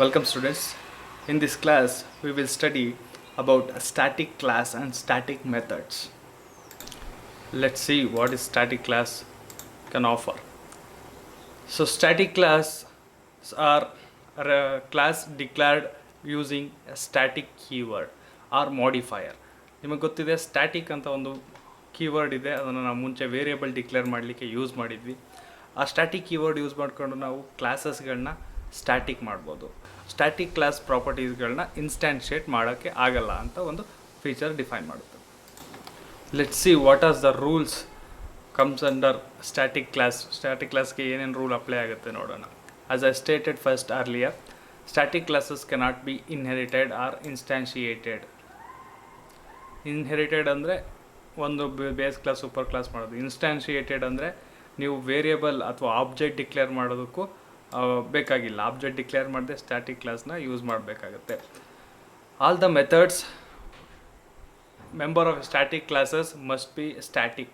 Welcome students. In this class we will study about a static class and static methods. Let's see what is static class can offer. So static class are a class declared using a static keyword or modifier. ನಿಮಗೆ ಗೊತ್ತಿದೆ static ಅಂತ ಒಂದು keyword ಇದೆ, ಅದನ್ನು ನಾವು ಮುಂಚೆ variable declare ಮಾಡಲಿಕ್ಕೆ use ಮಾಡಿದ್ವಿ. ಆ ಸ್ಟ್ಯಾಟಿಕ್ ಕೀವರ್ಡ್ ಯೂಸ್ ಮಾಡಿಕೊಂಡು ನಾವು ಕ್ಲಾಸಸ್ಗಳನ್ನ ಸ್ಟ್ಯಾಟಿಕ್ ಮಾಡ್ಬೋದು. ಸ್ಟ್ಯಾಟಿಕ್ ಕ್ಲಾಸ್ ಪ್ರಾಪರ್ಟೀಸ್ಗಳನ್ನ ಇನ್ಸ್ಟ್ಯಾನ್ಶಿಯೇಟ್ ಮಾಡೋಕ್ಕೆ ಆಗಲ್ಲ ಅಂತ ಒಂದು ಫೀಚರ್ ಡಿಫೈನ್ ಮಾಡುತ್ತೆ. Let's see what are the rules comes under static class. Static ಕ್ಲಾಸ್ಗೆ ಏನೇನು ರೂಲ್ ಅಪ್ಲೈ ಆಗುತ್ತೆ ನೋಡೋಣ. As I stated first earlier, static classes cannot be inherited or instantiated. Inherited ಅಂದರೆ ಒಂದು ಬೇಸ್ ಕ್ಲಾಸ್ ಸೂಪರ್ ಕ್ಲಾಸ್ ಮಾಡೋದು. ಇನ್ಸ್ಟ್ಯಾನ್ಶಿಯೇಟೆಡ್ ಅಂದರೆ ನೀವು ವೇರಿಯೇಬಲ್ ಅಥವಾ ಆಬ್ಜೆಕ್ಟ್ ಡಿಕ್ಲೇರ್ ಮಾಡೋದಕ್ಕೂ ಬೇಕಾಗಿಲ್ಲ. ಆಬ್ಜೆಕ್ಟ್ ಡಿಕ್ಲೇರ್ ಮಾಡದೆ ಸ್ಟ್ಯಾಟಿಕ್ ಕ್ಲಾಸ್ನ ಯೂಸ್ ಮಾಡಬೇಕಾಗುತ್ತೆ. All the methods member of static classes must be static.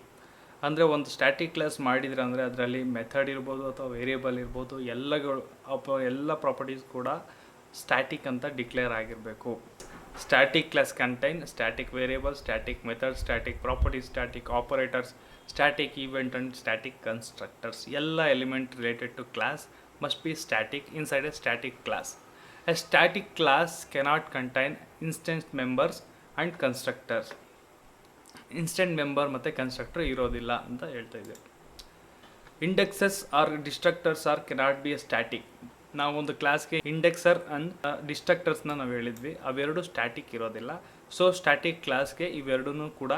ಅಂದರೆ ಒಂದು ಸ್ಟ್ಯಾಟಿಕ್ ಕ್ಲಾಸ್ ಮಾಡಿದ್ರೆ ಅಂದರೆ ಅದರಲ್ಲಿ ಮೆಥಡ್ ಇರ್ಬೋದು ಅಥವಾ ವೇರಿಯೇಬಲ್ ಇರ್ಬೋದು, ಎಲ್ಲ ಪ್ರಾಪರ್ಟೀಸ್ ಕೂಡ ಸ್ಟ್ಯಾಟಿಕ್ ಅಂತ ಡಿಕ್ಲೇರ್ ಆಗಿರಬೇಕು. Static class contain static variable, static method, static properties, static operators, static event and static constructors. ಎಲ್ಲ element related to class must be static inside a static class. A static class cannot contain instance members and constructors. Instant member ಮತ್ತು constructor ಇರೋದಿಲ್ಲ ಅಂತ ಹೇಳ್ತಾ ಇದ್ದೇವೆ. Indexes are destructors are cannot be a static. ನಾವು ಒಂದು ಕ್ಲಾಸ್ಗೆ ಇಂಡೆಕ್ಸರ್ and ಡಿಸ್ಟ್ರಕ್ಟರ್ಸ್ನ ನಾವು ಹೇಳಿದ್ವಿ, ಅವೆರಡು ಸ್ಟ್ಯಾಟಿಕ್ ಇರೋದಿಲ್ಲ. ಸೊ ಸ್ಟ್ಯಾಟಿಕ್ ಕ್ಲಾಸ್ಗೆ ಇವೆರಡೂ ಕೂಡ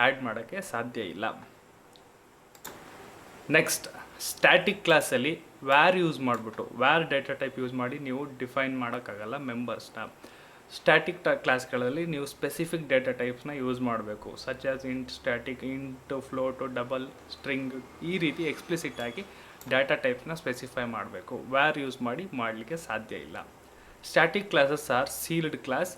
ಆ್ಯಡ್ ಮಾಡೋಕ್ಕೆ ಸಾಧ್ಯ ಇಲ್ಲ. ನೆಕ್ಸ್ಟ್, ಸ್ಟ್ಯಾಟಿಕ್ ಕ್ಲಾಸಲ್ಲಿ ವ್ಯಾರ್ ಯೂಸ್ ಮಾಡಿಬಿಟ್ಟು ವ್ಯಾರ್ ಡೇಟಾ ಟೈಪ್ ಯೂಸ್ ಮಾಡಿ ನೀವು ಡಿಫೈನ್ ಮಾಡೋಕ್ಕಾಗಲ್ಲ ಮೆಂಬರ್ಸ್ನ. ಸ್ಟ್ಯಾಟಿಕ್ ಕ್ಲಾಸ್ಗಳಲ್ಲಿ ನೀವು ಸ್ಪೆಸಿಫಿಕ್ ಡೇಟಾ ಟೈಪ್ಸ್ನ ಯೂಸ್ ಮಾಡಬೇಕು. Such as int, static, int, float, double, string, ಈ ರೀತಿ ಎಕ್ಸ್ಪ್ಲಿಸಿಟ್ ಆಗಿ ಡೇಟಾ ಟೈಪ್ಸ್ನ ಸ್ಪೆಸಿಫೈ ಮಾಡಬೇಕು. ವ್ಯಾರ್ ಯೂಸ್ ಮಾಡಲಿಕ್ಕೆ ಸಾಧ್ಯ ಇಲ್ಲ. Static classes are sealed class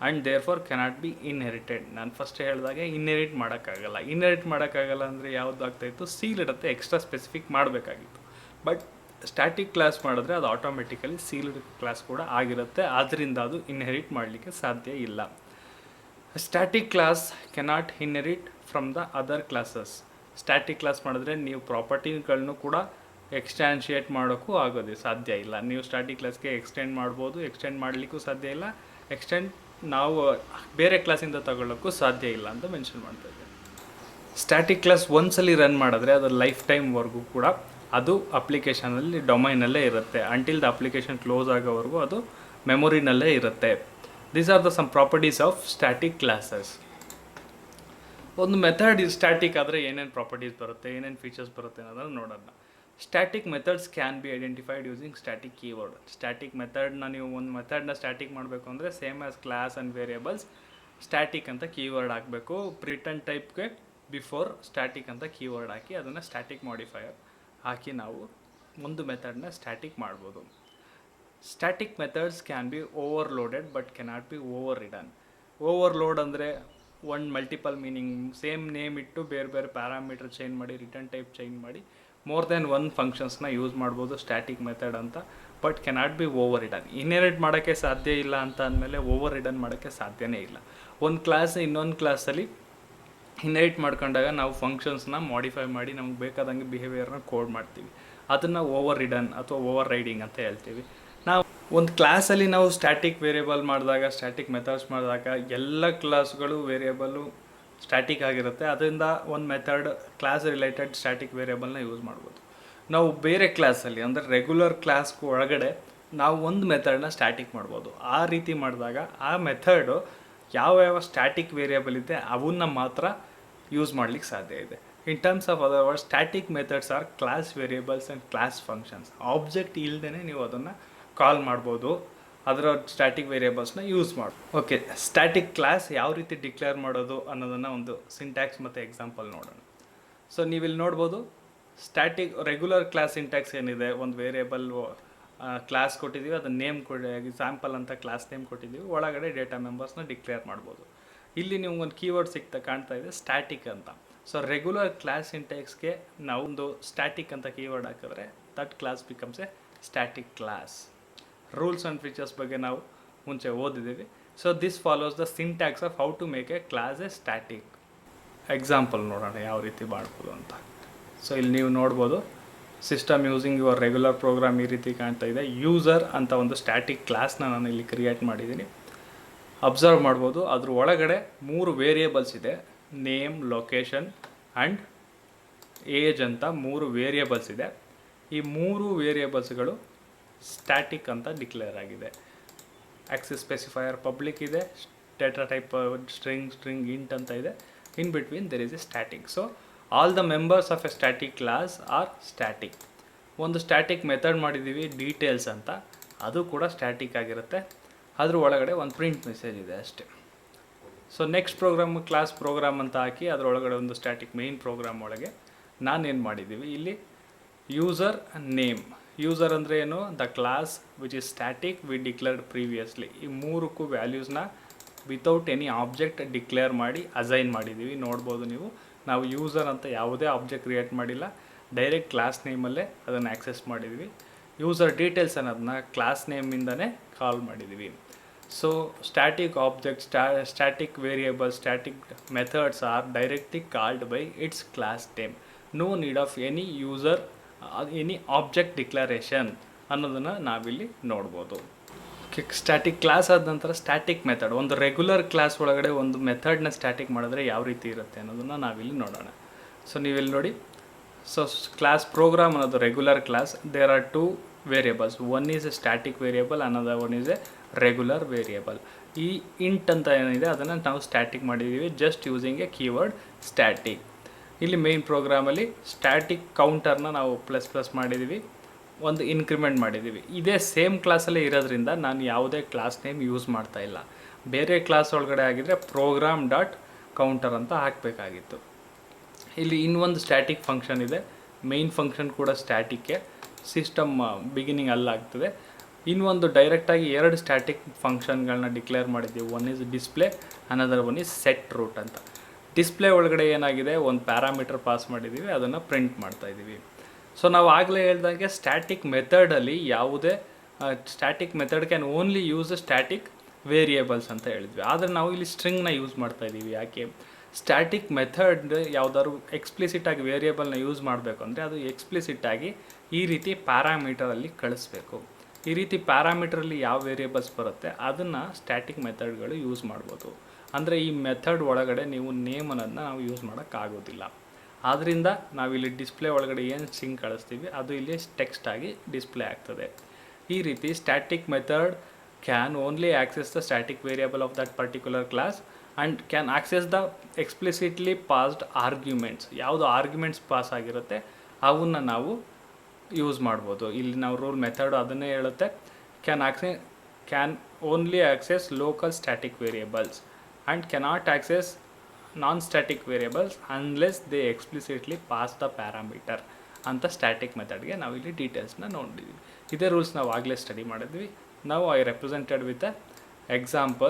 and therefore cannot be inherited. ನಾನು ಫಸ್ಟ್ ಹೇಳಿದಾಗೆ ಇನ್ಹೆರಿಟ್ ಮಾಡೋಕ್ಕಾಗಲ್ಲ. ಇನ್ಹೆರಿಟ್ ಮಾಡೋಕ್ಕಾಗಲ್ಲ ಅಂದರೆ ಯಾವುದು ಆಗ್ತಾಯಿತ್ತು, ಸೀಲ್ಡ್ ಅಂತ ಎಕ್ಸ್ಟ್ರಾ ಸ್ಪೆಸಿಫಿಕ್ ಮಾಡಬೇಕಾಗಿತ್ತು. ಬಟ್ ಸ್ಟ್ಯಾಟಿಕ್ ಕ್ಲಾಸ್ ಮಾಡಿದ್ರೆ ಅದು ಆಟೋಮೆಟಿಕಲಿ ಸೀಲ್ಡ್ ಕ್ಲಾಸ್ ಕೂಡ ಆಗಿರುತ್ತೆ, ಆದ್ದರಿಂದ ಅದು ಇನ್ಹೆರಿಟ್ ಮಾಡಲಿಕ್ಕೆ ಸಾಧ್ಯ ಇಲ್ಲ. Static class cannot inherit from the other classes. Static class ಮಾಡಿದ್ರೆ ನೀವು ಪ್ರಾಪರ್ಟಿಗಳನ್ನು ಕೂಡ ಎಕ್ಸ್ಟ್ಯಾನ್ಶಿಯೇಟ್ ಮಾಡೋಕ್ಕೂ ಆಗೋದೇ ಸಾಧ್ಯ ಇಲ್ಲ. ನೀವು ಸ್ಟ್ಯಾಟಿಕ್ ಕ್ಲಾಸ್ಗೆ ಎಕ್ಸ್ಟೆಂಡ್ ಮಾಡ್ಬೋದು, ಎಕ್ಸ್ಟೆಂಡ್ ಮಾಡಲಿಕ್ಕೂ ಸಾಧ್ಯ ಇಲ್ಲ, ಎಕ್ಸ್ಟೆಂಡ್ ನಾವು ಬೇರೆ ಕ್ಲಾಸಿಂದ ತಗೊಳ್ಳೋಕ್ಕೂ ಸಾಧ್ಯ ಇಲ್ಲ ಅಂತ ಮೆನ್ಷನ್ ಮಾಡ್ತಾ ಇದ್ದೇವೆ. ಸ್ಟ್ಯಾಟಿಕ್ ಕ್ಲಾಸ್ ಒಂದ್ಸಲಿ ರನ್ ಮಾಡಿದ್ರೆ ಅದರ ಲೈಫ್ ಟೈಮ್ವರೆಗೂ ಕೂಡ ಅದು ಅಪ್ಲಿಕೇಶನಲ್ಲಿ ಡೊಮೈನಲ್ಲೇ ಇರುತ್ತೆ. ಅಂಟಿಲ್ ದ ಅಪ್ಲಿಕೇಶನ್ ಕ್ಲೋಸ್ ಆಗೋವರೆಗೂ ಅದು ಮೆಮೊರಿನಲ್ಲೇ ಇರುತ್ತೆ. These are the some properties of static classes. ಒಂದು ಮೆಥಡ್ ಸ್ಟ್ಯಾಟಿಕ್ ಆದರೆ ಏನೇನು ಪ್ರಾಪರ್ಟೀಸ್ ಬರುತ್ತೆ, ಏನೇನು ಫೀಚರ್ಸ್ ಬರುತ್ತೆ ಅನ್ನೋದನ್ನು ನೋಡೋಣ. Static methods can be identified using static keyword. Static ಮೆಥಡ್ನ ನೀವು ಒಂದು ಮೆಥಡ್ನ ಸ್ಟ್ಯಾಟಿಕ್ ಮಾಡಬೇಕು ಅಂದರೆ same as class and variables static ಅಂತ ಕೀವರ್ಡ್ ಹಾಕಬೇಕು. ರಿಟರ್ನ್ ಟೈಪ್ಗೆ ಬಿಫೋರ್ ಸ್ಟ್ಯಾಟಿಕ್ ಅಂತ ಕೀವರ್ಡ್ ಹಾಕಿ ಅದನ್ನು ಸ್ಟ್ಯಾಟಿಕ್ ಮಾಡಿಫೈಯರ್ ಹಾಕಿ ನಾವು ಒಂದು ಮೆಥಡ್ನ ಸ್ಟ್ಯಾಟಿಕ್ ಮಾಡ್ಬೋದು. Static methods can be overloaded but cannot be over ridden. Overload ಅಂದರೆ ಒಂದು ಮಲ್ಟಿಪಲ್ ಮೀನಿಂಗ್, ಸೇಮ್ ನೇಮ್ ಇಟ್ಟು ಬೇರೆ ಬೇರೆ ಪ್ಯಾರಾಮೀಟರ್ ಚೇಂಜ್ ಮಾಡಿ, ರಿಟರ್ನ್ ಟೈಪ್ ಚೇಂಜ್ ಮಾಡಿ ಮೋರ್ ದೆನ್ ಒನ್ ಫಂಕ್ಷನ್ಸ್ನ ಯೂಸ್ ಮಾಡ್ಬೋದು ಸ್ಟ್ಯಾಟಿಕ್ ಮೆಥಡ್ ಅಂತ. But cannot be over ridden. Inherit ಮಾಡೋಕ್ಕೆ ಸಾಧ್ಯ ಇಲ್ಲ ಅಂತ ಅಂದಮೇಲೆ ಓವರ್ ರಿಡನ್ ಮಾಡೋಕ್ಕೆ ಸಾಧ್ಯನೇ ಇಲ್ಲ. ಒಂದು ಕ್ಲಾಸ್ ಇನ್ನೊಂದು ಕ್ಲಾಸಲ್ಲಿ ಇನ್ಹೆರಿಟ್ ಮಾಡ್ಕೊಂಡಾಗ ನಾವು ಫಂಕ್ಷನ್ಸ್ನ ಮಾಡಿಫೈ ಮಾಡಿ ನಮ್ಗೆ ಬೇಕಾದಂಗೆ ಬಿಹೇವಿಯರ್ನ ಕೋಡ್ ಮಾಡ್ತೀವಿ. ಅದನ್ನು ಓವರ್ ರಿಡನ್ ಅಥವಾ ಓವರ್ ರೈಡಿಂಗ್ ಅಂತ ಹೇಳ್ತೀವಿ. ನಾವು ಒಂದು ಕ್ಲಾಸಲ್ಲಿ ನಾವು ಸ್ಟ್ಯಾಟಿಕ್ ವೇರಿಯೇಬಲ್ ಮಾಡಿದಾಗ, ಸ್ಟ್ಯಾಟಿಕ್ ಮೆಥಡ್ಸ್ ಮಾಡಿದಾಗ ಎಲ್ಲ ಕ್ಲಾಸ್ಗಳು ವೇರಿಯೇಬಲ್ಲು ಸ್ಟ್ಯಾಟಿಕ್ ಆಗಿರುತ್ತೆ. ಅದರಿಂದ ಒಂದು ಮೆಥಡ್ ಕ್ಲಾಸ್ ರಿಲೇಟೆಡ್ ಸ್ಟ್ಯಾಟಿಕ್ ವೇರಿಯೇಬಲ್ನ ಯೂಸ್ ಮಾಡ್ಬೋದು. ನಾವು ಬೇರೆ ಕ್ಲಾಸಲ್ಲಿ ಅಂದರೆ ರೆಗ್ಯುಲರ್ ಕ್ಲಾಸ್ ಒಳಗಡೆ ನಾವು ಒಂದು ಮೆಥಡ್ನ ಸ್ಟ್ಯಾಟಿಕ್ ಮಾಡ್ಬೋದು. ಆ ರೀತಿ ಮಾಡಿದಾಗ ಆ ಮೆಥಡು ಯಾವ ಸ್ಟ್ಯಾಟಿಕ್ ವೇರಿಯೇಬಲ್ ಇದೆ ಅವನ್ನ ಮಾತ್ರ ಯೂಸ್ ಮಾಡಲಿಕ್ಕೆ ಸಾಧ್ಯ ಇದೆ. In terms of other word, static methods R class variables and class functions. Object ಇಲ್ಲದೇ ನೀವು ಅದನ್ನು ಕಾಲ್ ಮಾಡ್ಬೋದು, ಅದರ ಸ್ಟ್ಯಾಟಿಕ್ ವೇರಿಯೇಬಲ್ಸ್ನ ಯೂಸ್ ಮಾಡಿ. ಓಕೆ, ಸ್ಟ್ಯಾಟಿಕ್ ಕ್ಲಾಸ್ ಯಾವ ರೀತಿ ಡಿಕ್ಲೇರ್ ಮಾಡೋದು ಅನ್ನೋದನ್ನು ಒಂದು ಸಿಂಟ್ಯಾಕ್ಸ್ ಮತ್ತು ಎಕ್ಸಾಂಪಲ್ ನೋಡೋಣ. ಸೊ ನೀವಿಲ್ಲಿ ನೋಡ್ಬೋದು, ಸ್ಟ್ಯಾಟಿಕ್ ರೆಗ್ಯುಲರ್ ಕ್ಲಾಸ್ ಸಿಂಟ್ಯಾಕ್ಸ್ ಏನಿದೆ, ಒಂದು ವೇರಿಯೇಬಲ್ ಕ್ಲಾಸ್ ಕೊಟ್ಟಿದ್ದೀವಿ, ಅದನ್ನ ನೇಮ್ ಎಕ್ಸಾಂಪಲ್ ಅಂತ ಕ್ಲಾಸ್ ನೇಮ್ ಕೊಟ್ಟಿದ್ದೀವಿ, ಒಳಗಡೆ ಡೇಟಾ ಮೆಂಬರ್ಸ್ನ ಡಿಕ್ಲೇರ್ ಮಾಡ್ಬೋದು. ಇಲ್ಲಿ ನಿಮ್ಗೊಂದು ಕೀವರ್ಡ್ ಕಾಣ್ತಾ ಇದೆ ಸ್ಟ್ಯಾಟಿಕ್ ಅಂತ. ಸೊ ರೆಗ್ಯುಲರ್ ಕ್ಲಾಸ್ ಸಿಂಟ್ಯಾಕ್ಸ್ಗೆ ನಾವು ಒಂದು ಸ್ಟ್ಯಾಟಿಕ್ ಅಂತ ಕೀವರ್ಡ್ ಹಾಕಿದ್ರೆ that class becomes a static class. Rules and features ಬಗ್ಗೆ ನಾವು ಮುಂಚೆ ಓದಿದ್ದೀವಿ. So this follows the syntax of how to make a class a static. Example ನೋಡೋಣ ಯಾವ ರೀತಿ ಮಾಡ್ಬೋದು ಅಂತ. ಸೊ ಇಲ್ಲಿ ನೀವು ನೋಡ್ಬೋದು, system using your regular program ಈ ರೀತಿ ಕಾಣ್ತಾ ಇದೆ. ಯೂಸರ್ ಅಂತ ಒಂದು ಸ್ಟ್ಯಾಟಿಕ್ ಕ್ಲಾಸ್ನ ನಾನು ಇಲ್ಲಿ ಕ್ರಿಯೇಟ್ ಮಾಡಿದ್ದೀನಿ. ಅಬ್ಸರ್ವ್ ಮಾಡ್ಬೋದು, ಅದ್ರ ಒಳಗಡೆ 3 ವೇರಿಯೇಬಲ್ಸ್ ಇದೆ. ನೇಮ್, ಲೊಕೇಶನ್ ಆ್ಯಂಡ್ ಏಜ್ ಅಂತ 3 ವೇರಿಯೇಬಲ್ಸ್ ಇದೆ. ಈ 3 ವೇರಿಯೇಬಲ್ಸ್ಗಳು ಸ್ಟ್ಯಾಟಿಕ್ ಅಂತ ಡಿಕ್ಲೇರ್ ಆಗಿದೆ. ಆಕ್ಸೆಸ್ ಸ್ಪೆಸಿಫೈಯರ್ ಪಬ್ಲಿಕ್ ಇದೆ, ಡೇಟಾ ಟೈಪ್ ಸ್ಟ್ರಿಂಗ್ ಇಂಟ್ ಅಂತ ಇದೆ. In between there is a static. So all the members of a static class are static. ಒಂದು ಸ್ಟ್ಯಾಟಿಕ್ ಮೆಥಡ್ ಮಾಡಿದ್ದೀವಿ ಡೀಟೇಲ್ಸ್ ಅಂತ, ಅದು ಕೂಡ ಸ್ಟ್ಯಾಟಿಕ್ ಆಗಿರುತ್ತೆ. ಅದ್ರ ಒಳಗಡೆ ಒಂದು ಪ್ರಿಂಟ್ ಮೆಸೇಜ್ ಇದೆ ಅಷ್ಟೇ. So next program class program ಅಂತ ಹಾಕಿ ಅದರೊಳಗಡೆ ಒಂದು ಸ್ಟ್ಯಾಟಿಕ್ ಮೇನ್ ಪ್ರೋಗ್ರಾಮ್ ಒಳಗೆ ನಾನೇನು ಮಾಡಿದ್ದೀವಿ, ಇಲ್ಲಿ ಯೂಸರ್ ನೇಮ್. ಯೂಸರ್ ಅಂದರೆ ಏನು? The class which is static we declared previously. ಈ 3ಕ್ಕೂ ವ್ಯಾಲ್ಯೂಸ್ನ ವಿತೌಟ್ ಎನಿ ಆಬ್ಜೆಕ್ಟ್ ಡಿಕ್ಲೇರ್ ಮಾಡಿ ಅಸೈನ್ ಮಾಡಿದ್ದೀವಿ. ನೋಡ್ಬೋದು ನೀವು, ನಾವು ಯೂಸರ್ ಅಂತ ಯಾವುದೇ ಆಬ್ಜೆಕ್ಟ್ ಕ್ರಿಯೇಟ್ ಮಾಡಿಲ್ಲ, ಡೈರೆಕ್ಟ್ ಕ್ಲಾಸ್ ನೇಮಲ್ಲೇ ಅದನ್ನು ಆ್ಯಕ್ಸೆಸ್ ಮಾಡಿದ್ವಿ. ಯೂಸರ್ ಡೀಟೇಲ್ಸ್ ಅನ್ನೋದನ್ನ ಕ್ಲಾಸ್ ನೇಮಿಂದನೇ ಕಾಲ್ ಮಾಡಿದ್ದೀವಿ. So static object, static variable, static methods are directly called by its class name. No need of any user any object declaration ಅನ್ನೋದನ್ನು ನಾವಿಲ್ಲಿ ನೋಡ್ಬೋದು. ಸ್ಟ್ಯಾಟಿಕ್ ಕ್ಲಾಸ್ ಆದ ನಂತರ ಸ್ಟ್ಯಾಟಿಕ್ ಮೆಥಡ್. ಒಂದು ರೆಗ್ಯುಲರ್ ಕ್ಲಾಸ್ ಒಳಗಡೆ ಒಂದು ಮೆಥಡ್ನ ಸ್ಟ್ಯಾಟಿಕ್ ಮಾಡಿದ್ರೆ ಯಾವ ರೀತಿ ಇರುತ್ತೆ ಅನ್ನೋದನ್ನು ನಾವಿಲ್ಲಿ ನೋಡೋಣ. ಸೊ ನೀವಿಲ್ಲಿ ನೋಡಿ, ಸೊ ಕ್ಲಾಸ್ ಪ್ರೋಗ್ರಾಮ್ ಅನ್ನೋದು regular class. There are 2 variables. One is a static variable, ಅನ್ನೋದು one is a regular variable. ಈ ಇಂಟ್ ಅಂತ ಏನಿದೆ ಅದನ್ನು ನಾವು ಸ್ಟ್ಯಾಟಿಕ್ ಮಾಡಿದ್ದೀವಿ just using a keyword static. ಇಲ್ಲಿ ಮೇನ್ ಪ್ರೋಗ್ರಾಮಲ್ಲಿ ಸ್ಟ್ಯಾಟಿಕ್ ಕೌಂಟರ್ನ ನಾವು ++ ಮಾಡಿದ್ದೀವಿ, ಒಂದು ಇನ್ಕ್ರಿಮೆಂಟ್ ಮಾಡಿದ್ದೀವಿ. ಇದೇ ಸೇಮ್ ಕ್ಲಾಸಲ್ಲೇ ಇರೋದ್ರಿಂದ ನಾನು ಯಾವುದೇ ಕ್ಲಾಸ್ ನೇಮ್ ಯೂಸ್ ಮಾಡ್ತಾ ಇಲ್ಲ. ಬೇರೆ ಕ್ಲಾಸ್ ಒಳಗಡೆ ಆಗಿದ್ದರೆ ಪ್ರೋಗ್ರಾಮ್ ಡಾಟ್ ಕೌಂಟರ್ ಅಂತ ಹಾಕಬೇಕಾಗಿತ್ತು. ಇಲ್ಲಿ ಇನ್ನೊಂದು ಸ್ಟ್ಯಾಟಿಕ್ ಫಂಕ್ಷನ್ ಇದೆ, ಮೇನ್ ಫಂಕ್ಷನ್ ಕೂಡ ಸ್ಟ್ಯಾಟಿಕ್ಕೆ, ಸಿಸ್ಟಮ್ ಬಿಗಿನಿಂಗ್ ಅಲ್ಲಾಗ್ತದೆ. ಇನ್ನೊಂದು ಡೈರೆಕ್ಟಾಗಿ 2 ಸ್ಟ್ಯಾಟಿಕ್ ಫಂಕ್ಷನ್ಗಳನ್ನ ಡಿಕ್ಲೇರ್ ಮಾಡಿದ್ದೀವಿ. One is display, another one is set root ಅಂತ. ಡಿಸ್ಪ್ಲೇ ಒಳಗಡೆ ಏನಾಗಿದೆ, ಒಂದು ಪ್ಯಾರಾಮೀಟರ್ ಪಾಸ್ ಮಾಡಿದ್ದೀವಿ, ಅದನ್ನು ಪ್ರಿಂಟ್ ಮಾಡ್ತಾಯಿದ್ದೀವಿ. ಸೊ ನಾವು ಆಗಲೇ ಹೇಳ್ದಂಗೆ ಸ್ಟ್ಯಾಟಿಕ್ ಮೆಥಡಲ್ಲಿ ಯಾವುದೇ static method can only use static variables ಅಂತ ಹೇಳಿದ್ವಿ. ಆದರೆ ನಾವು ಇಲ್ಲಿ ಸ್ಟ್ರಿಂಗ್ನ ಯೂಸ್ ಮಾಡ್ತಾಯಿದ್ದೀವಿ. ಯಾಕೆ? ಸ್ಟ್ಯಾಟಿಕ್ ಮೆಥಡ್ ಯಾವುದಾದ್ರು ಎಕ್ಸ್ಪ್ಲಿಸಿಟಾಗಿ ವೇರಿಯೇಬಲ್ನ ಯೂಸ್ ಮಾಡಬೇಕು ಅಂದರೆ ಅದು ಎಕ್ಸ್ಪ್ಲಿಸಿಟಾಗಿ ಈ ರೀತಿ ಪ್ಯಾರಾಮೀಟರಲ್ಲಿ ಕಳಿಸ್ಬೇಕು. ಈ ರೀತಿ ಪ್ಯಾರಾಮೀಟ್ರಲ್ಲಿ ಯಾವ ವೇರಿಯೇಬಲ್ಸ್ ಬರುತ್ತೆ ಅದನ್ನು ಸ್ಟ್ಯಾಟಿಕ್ ಮೆಥಡ್ಗಳು ಯೂಸ್ ಮಾಡ್ಬೋದು. ಅಂದರೆ ಈ ಮೆಥಡ್ ಒಳಗಡೆ ನೀವು ನೇಮ್ ಅನ್ನೋದನ್ನ ನಾವು ಯೂಸ್ ಮಾಡೋಕ್ಕಾಗೋದಿಲ್ಲ. ಆದ್ದರಿಂದ ನಾವಿಲ್ಲಿ ಡಿಸ್ಪ್ಲೇ ಒಳಗಡೆ ಏನು ಸ್ಟ್ರಿಂಗ್ ಕಳಿಸ್ತೀವಿ ಅದು ಇಲ್ಲಿ ಟೆಕ್ಸ್ಟ್ ಆಗಿ ಡಿಸ್ಪ್ಲೇ ಆಗ್ತದೆ. ಈ ರೀತಿ static method can only access the static variable of that particular class and can access the explicitly passed arguments. ಯಾವುದು ಆರ್ಗ್ಯುಮೆಂಟ್ಸ್ ಪಾಸ್ ಆಗಿರುತ್ತೆ ಅವನ್ನ ನಾವು ಯೂಸ್ ಮಾಡ್ಬೋದು. ಇಲ್ಲಿ ನಾವು ರೂಲ್ ಮೆಥಡ್ ಅದನ್ನೇ ಹೇಳುತ್ತೆ, can only access local static variables and cannot access non-static variables unless they explicitly pass the parameter ಅಂತ ಸ್ಟ್ಯಾಟಿಕ್ ಮೆಥಡ್ಗೆ ನಾವು ಇಲ್ಲಿ ಡೀಟೇಲ್ಸ್ನ ನೋಡಿದ್ವಿ. ಇದೇ ರೂಲ್ಸ್ ನಾವು ಆಗಲೇ ಸ್ಟಡಿ ಮಾಡಿದ್ವಿ. ನಾವು I represented with A example.